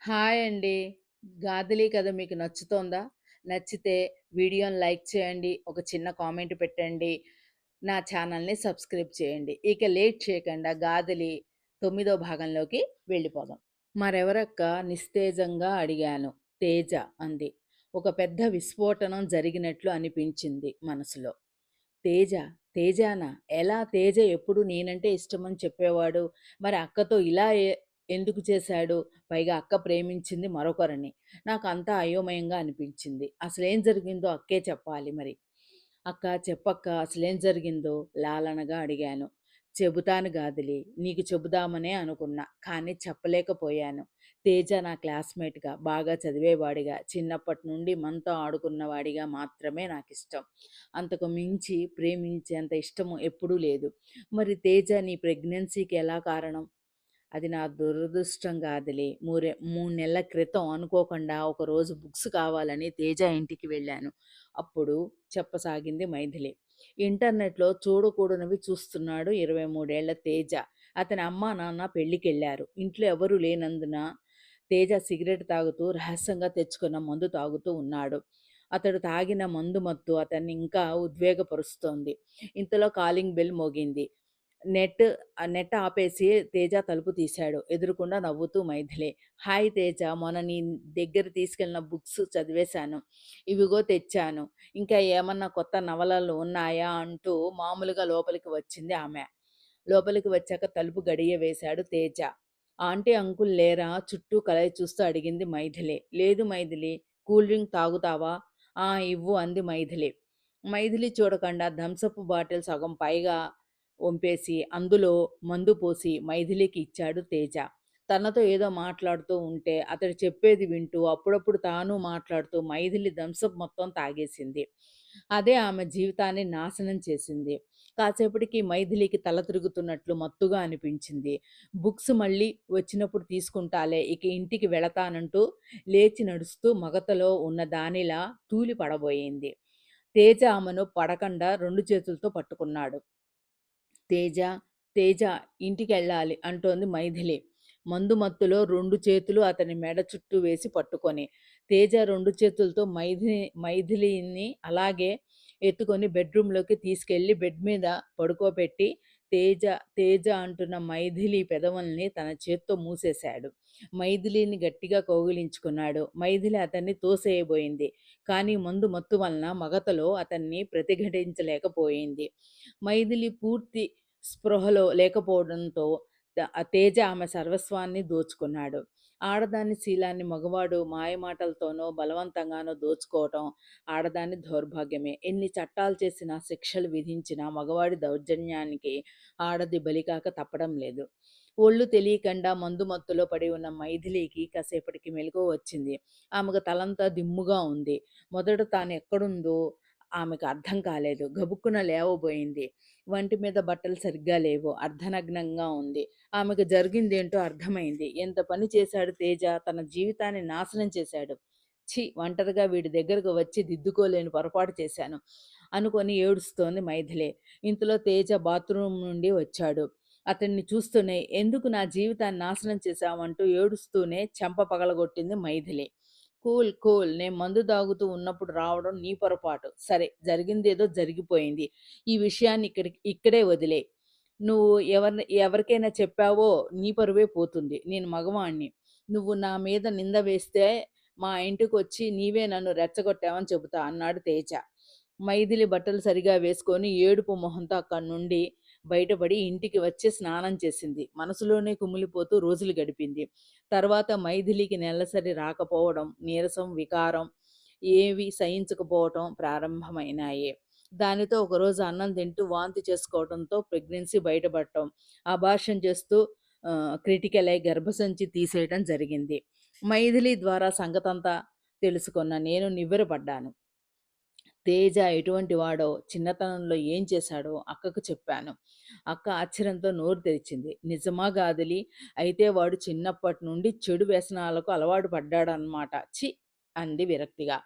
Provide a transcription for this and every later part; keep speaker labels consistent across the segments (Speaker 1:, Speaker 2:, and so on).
Speaker 1: Hi అండి. 'గాథలి' కథ మీకు నచ్చుతోందా? నచ్చితే వీడియోని లైక్ చేయండి. ఒక చిన్న కామెంట్ పెట్టండి. నా ఛానల్‌ని సబ్స్క్రైబ్ చేయండి. ఇక లేట్ చేయకుండా 'గాథలి' 9వ భాగంలోకి వెళ్ళిపోదాం. మరెవరక్క నిస్తేజంగా అడిగాను. 'తేజ' అంది. ఒక పెద్ద విస్ఫోటనం జరిగినట్లు అనిపించింది మనసులో. తేజ, తేజానా? ఎలా తేజ ఎప్పుడు నేనంటే ఇష్టమని చెప్పేవాడు. మరి అక్కతో ఇలా ఎందుకు చేశాడు? పైగా అక్క ప్రేమించింది మరొకరిని. నాకంతా అయోమయంగా అనిపించింది. అసలేం జరిగిందో అక్కే చెప్పాలి మరి. అక్క చెప్పక్క అసలేం జరిగిందో లాలనగా అడిగాను. చెబుతాను గాదిలి. నీకు చెబుదామనే అనుకున్నా. కానీ చెప్పలేకపోయాను. తేజ నా క్లాస్‌మేట్‌గా, బాగా చదివేవాడిగా, చిన్నప్పటి నుండి మనతో ఆడుకున్నవాడిగా మాత్రమే నాకిష్టం. అంతకు మించి ప్రేమించేంత ఇష్టము ఎప్పుడూ లేదు. మరి తేజ నీ ప్రెగ్నెన్సీకి ఎలా కారణం? అది నా దురదృష్టం గాదులే. 3 నెలల క్రితం అనుకోకుండా ఒకరోజు బుక్స్ కావాలని తేజ ఇంటికి వెళ్ళాను. అప్పుడు చెప్పసాగింది మైథిలి. ఇంటర్నెట్‌లో చూడకూడనివి చూస్తున్నాడు 23 ఏళ్ల తేజ. అతని అమ్మా, నాన్న పెళ్ళికెళ్లారు. ఇంట్లో ఎవరూ లేనందున తేజ సిగరెట్ తాగుతూ రహస్యంగా తెచ్చుకున్న మందు తాగుతూ ఉన్నాడు. అతడు తాగిన మందు మత్తు అతన్ని ఇంకా ఉద్వేగపరుస్తోంది. ఇంతలో కాలింగ్ బెల్ మోగింది. నెట్ నెట్ ఆపేసి తేజ తలుపు తీశాడు. ఎదురుగుండా నవ్వుతూ మైథిలి. హాయ్ తేజ, మొన్న నీ దగ్గర తీసుకెళ్ళిన బుక్స్ చదివేశాను. ఇవిగో తెచ్చాను. ఇంకా ఏమన్నా కొత్త నవలలు ఉన్నాయా అంటూ మామూలుగా లోపలికి వచ్చింది ఆమె. లోపలికి వచ్చాక తలుపు గడియ వేశాడు తేజ. ఆంటీ అంకుల్ లేరా? చుట్టూ కలయి చూస్తూ అడిగింది మైథిలి. లేదు మైథిలి. కూల్ డ్రింక్ తాగుతావా? ఆ ఇవ్వు అంది మైథిలి. మైథిలి చూడకుండా థమ్సప్ బాటిల్ సగం పైగా వంపేసి అందులో మందు పోసి మైథిలికి ఇచ్చాడు తేజ. తనతో ఏదో మాట్లాడుతూ ఉంటే అతడు చెప్పేది వింటూ అప్పుడప్పుడు తాను మాట్లాడుతూ మైథిలి థమ్సప్ మొత్తం తాగేసింది. అదే ఆమె జీవితాన్ని నాశనం చేసింది. కాసేపటికి మైథిలికి తల తిరుగుతున్నట్లు మత్తుగా అనిపించింది. బుక్స్ మళ్ళీ వచ్చినప్పుడు తీసుకుంటాలే, ఇక ఇంటికి వెళతానంటూ లేచి నడుస్తూ మగతలో ఉన్న దానిలా తూలి పడబోయింది. తేజ ఆమెను పడకుండా 2 చేతులతో పట్టుకున్నాడు. తేజ, తేజ ఇంటికెళ్ళాలి అంటోంది మైథిలి. మందు మత్తులో 2 చేతులు అతని మెడ చుట్టూ వేసి పట్టుకొని. తేజ 2 చేతులతో మైథిలిని అలాగే ఎత్తుకొని బెడ్‌రూమ్‌లోకి తీసుకెళ్ళి బెడ్ మీద పడుకోబెట్టి తేజ, తేజ అంటున్న మైథిలి పెదవుల్ని తన చేత్తో మూసేశాడు. మైథిలిని గట్టిగా కౌగిలించుకున్నాడు. మైథిలి అతన్ని తోసేయబోయింది. కానీ మందు మత్తు వలన మగతలో అతన్ని ప్రతిఘటించలేకపోయింది. మైథిలి పూర్తి స్పృహలో లేకపోవడంతో తేజ ఆమె సర్వస్వాన్ని దోచుకున్నాడు. ఆడదాని శీలాన్ని మగవాడు మాయమాటలతోనో, బలవంతంగానో దోచుకోవటం ఆడదాని దౌర్భాగ్యమే. ఎన్ని చట్టాలు చేసినా, శిక్షలు విధించినా మగవాడి దౌర్జన్యానికి ఆడది బలికాక తప్పడం లేదు. ఒళ్ళు తెలియకుండా మందుమత్తులో పడి ఉన్న మైథిలికి కాసేపటికి మెలకువ వచ్చింది. ఆమెకు తలంతా దిమ్ముగా ఉంది. మొదట తాను ఎక్కడుందో ఆమెకు అర్థం కాలేదు. గబుక్కున లేవబోయింది. వంటి మీద బట్టలు సరిగ్గా లేవు. అర్ధనగ్నంగా ఉంది. ఆమెకు జరిగిందేంటో అర్థమైంది. ఎంత పని చేశాడు తేజ! తన జీవితాన్ని నాశనం చేశాడు. ఛీ! ఒంటరిగా వీడి దగ్గరకు వచ్చి దిద్దుకోలేని పొరపాటు చేశాను అనుకొని ఏడుస్తోంది మైథిలి. ఇంతలో తేజ బాత్రూమ్ నుండి వచ్చాడు. అతన్ని చూస్తూనే ఎందుకు నా జీవితాన్ని నాశనం చేశావంటూ ఏడుస్తూనే చెంప పగలగొట్టింది మైథిలి. కూల్ కూల్, నేను మందు తాగుతూ ఉన్నప్పుడు రావడం నీ పొరపాటు. సరే, జరిగిందేదో జరిగిపోయింది. ఈ విషయాన్ని ఇక్కడే వదిలేయ్. నువ్వు ఎవరికైనా చెప్పావో నీ పరువే పోతుంది. నేను మగవాణ్ణి. నువ్వు నా మీద నింద వేస్తే మా ఇంటికొచ్చి నీవే నన్ను రెచ్చగొట్టావని చెబుతా అన్నాడు తేజ. మైథిలి బట్టలు సరిగా వేసుకొని ఏడుపు మొహంతో అక్కడి నుండి బయటపడి ఇంటికి వచ్చి స్నానం చేసింది. మనసులోనే కుమిలిపోతూ రోజులు గడిపింది. తర్వాత మైథిలికి నెలసరి రాకపోవడం, నీరసం, వికారం ఏవి సహించకపోవటం ప్రారంభమైనాయి. దానితో ఒకరోజు అన్నం తింటూ వాంతి చేసుకోవడంతో ప్రెగ్నెన్సీ బయటపడటం, అబార్షన్ చేస్తూ క్రిటికల్ అయి గర్భసంచి తీసేయడం జరిగింది. మైథిలి ద్వారా సంగతంతా తెలుసుకున్న నేను నివ్వెరపడ్డాను. తేజ ఎటువంటి వాడో, చిన్నతనంలో ఏం చేశాడో అక్కకు చెప్పాను. అక్క ఆశ్చర్యంతో నోరు తెరిచింది. నిజమా గాదిలి? అయితే వాడు చిన్నప్పటి నుండి చెడు వ్యసనాలకు అలవాటు పడ్డాడనమాట. ఛీ! అంది విరక్తిగా.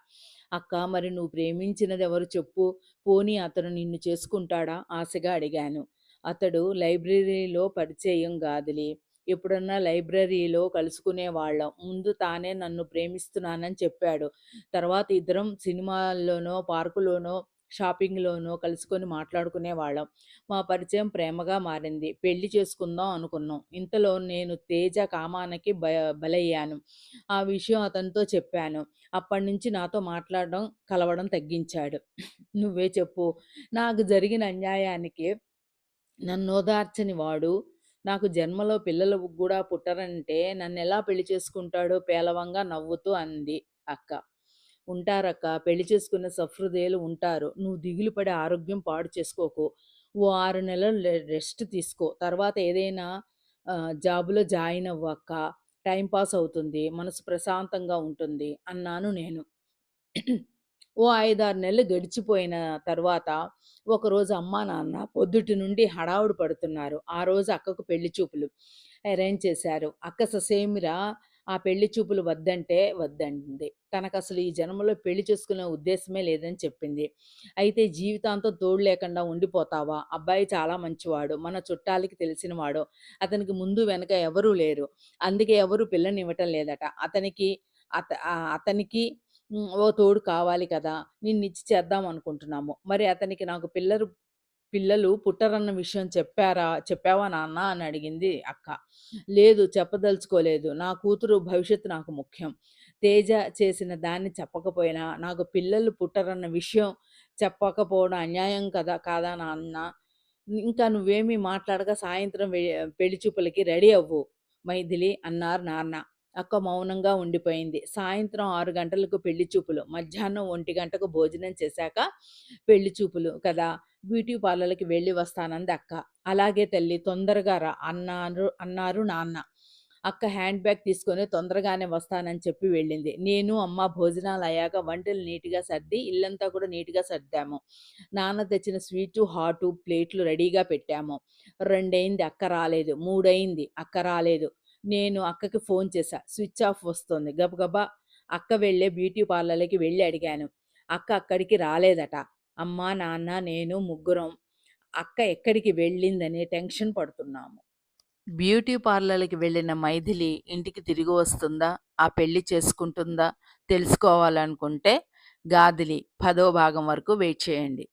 Speaker 1: అక్క, మరి నువ్వు ప్రేమించినదెవరు చెప్పు? పోనీ అతను నిన్ను చేసుకుంటాడా? ఆశగా అడిగాను. అతడు లైబ్రరీలో పరిచయం గాదిలి. ఎప్పుడన్నా లైబ్రరీలో కలుసుకునేవాళ్ళం. ముందు తానే నన్ను ప్రేమిస్తున్నానని చెప్పాడు. తర్వాత ఇద్దరం సినిమాల్లోనో, పార్కులోనో, షాపింగ్‌లోనో కలుసుకొని మాట్లాడుకునేవాళ్ళం. మా పరిచయం ప్రేమగా మారింది. పెళ్లి చేసుకుందాం అనుకున్నాం. ఇంతలో నేను తేజ కామానికి బలయ్యాను. ఆ విషయం అతనితో చెప్పాను. అప్పటినుంచి నాతో మాట్లాడడం, కలవడం తగ్గించాడు. "నువ్వే చెప్పు. నాకు జరిగిన అన్యాయానికి నన్నోదార్చని వాడు, నాకు జన్మలో పిల్లలు గూడా పుట్టరంటే నన్నెలా పెళ్లి చేసుకుంటాడో" పేలవంగా నవ్వుతూ అంది అక్క. "ఉంటారక్క. పెళ్లి చేసుకున్న సహృదయులు ఉంటారు. నువ్వు దిగులు పడి ఆరోగ్యం పాడు చేసుకోకు. ఓ 6 నెలలు రెస్ట్ తీసుకో. తర్వాత ఏదైనా జాబ్‌లో జాయిన్ అవ్వు అక్క. టైమ్ పాస్ అవుతుంది. మనసు ప్రశాంతంగా ఉంటుంది" అన్నాను నేను. ఓ 5, 6 నెలలు గడిచిపోయిన తర్వాత ఒకరోజు అమ్మా, నాన్న పొద్దుటి నుండి హడావుడి పడుతున్నారు. ఆ రోజు అక్కకు పెళ్లి చూపులు అరేంజ్ చేశారు. అక్క ససేమిరా ఆ పెళ్లి చూపులు వద్దంటే వద్దంది. తనకసలు ఈ జన్మలో పెళ్లి చేసుకునే ఉద్దేశమే లేదని చెప్పింది. అయితే జీవితాంతం తోడు లేకుండా ఉండిపోతావా? అబ్బాయి చాలా మంచివాడు. మన చుట్టాలకి తెలిసినవాడు. అతనికి ముందు వెనక ఎవరూ లేరు. అందుకే ఎవరు పిల్లనివ్వటం లేదట. అతనికి ఓ తోడు కావాలి కదా! నిన్నిచ్చి చేద్దాం అనుకుంటున్నాము. మరి అతనికి నాకు పిల్లలు పుట్టరన్న విషయం చెప్పావా నాన్న అని అడిగింది అక్క. లేదు చెప్పదలుచుకోలేదు. నా కూతురు భవిష్యత్తు నాకు ముఖ్యం. తేజ చేసిన దాన్ని చెప్పకపోయినా నాకు పిల్లలు పుట్టరన్న విషయం చెప్పకపోవడం అన్యాయం కాదా నాన్న? ఇంకా నువ్వేమీ మాట్లాడక సాయంత్రం పెళ్లి చూపులకి రెడీ అవ్వు మైథిలి అన్నారు నాన్న. అక్క మౌనంగా ఉండిపోయింది. సాయంత్రం 6 గంటలకు పెళ్లి చూపులు. మధ్యాహ్నం 1 గంటకు భోజనం చేశాక పెళ్లి చూపులు కదా! బ్యూటీ పార్లర్‌కి వెళ్ళి వస్తానంది అక్క. అలాగే తల్లి తొందరగా రా అన్నారు నాన్న. అక్క హ్యాండ్ బ్యాగ్ తీసుకొని తొందరగానే వస్తానని చెప్పి వెళ్ళింది. నేను, అమ్మ భోజనాలయ్యాక వంటలు నీట్‌గా సర్ది ఇల్లంతా కూడా నీట్‌గా సర్దాము. నాన్న తెచ్చిన స్వీటు, హాటు ప్లేట్లు రెడీగా పెట్టాము. 2 అయింది అక్క రాలేదు. 3 అయింది అక్క రాలేదు. నేను అక్కకి ఫోన్ చేశా. స్విచ్ ఆఫ్ వస్తోంది. గబగబా అక్క వెళ్ళే బ్యూటీ పార్లర్‌కి వెళ్ళి అడిగాను. అక్క అక్కడికి రాలేదట. అమ్మ, నాన్న, నేను ముగ్గురం అక్క ఎక్కడికి వెళ్ళిందని టెన్షన్ పడుతున్నాము. బ్యూటీ పార్లర్‌కి వెళ్ళిన మైథిలి ఇంటికి తిరిగి వస్తుందా? ఆ పెళ్లి చేసుకుంటుందా? తెలుసుకోవాలనుకుంటే 'గాథిలి' 10వ భాగం వరకు వెయిట్ చేయండి.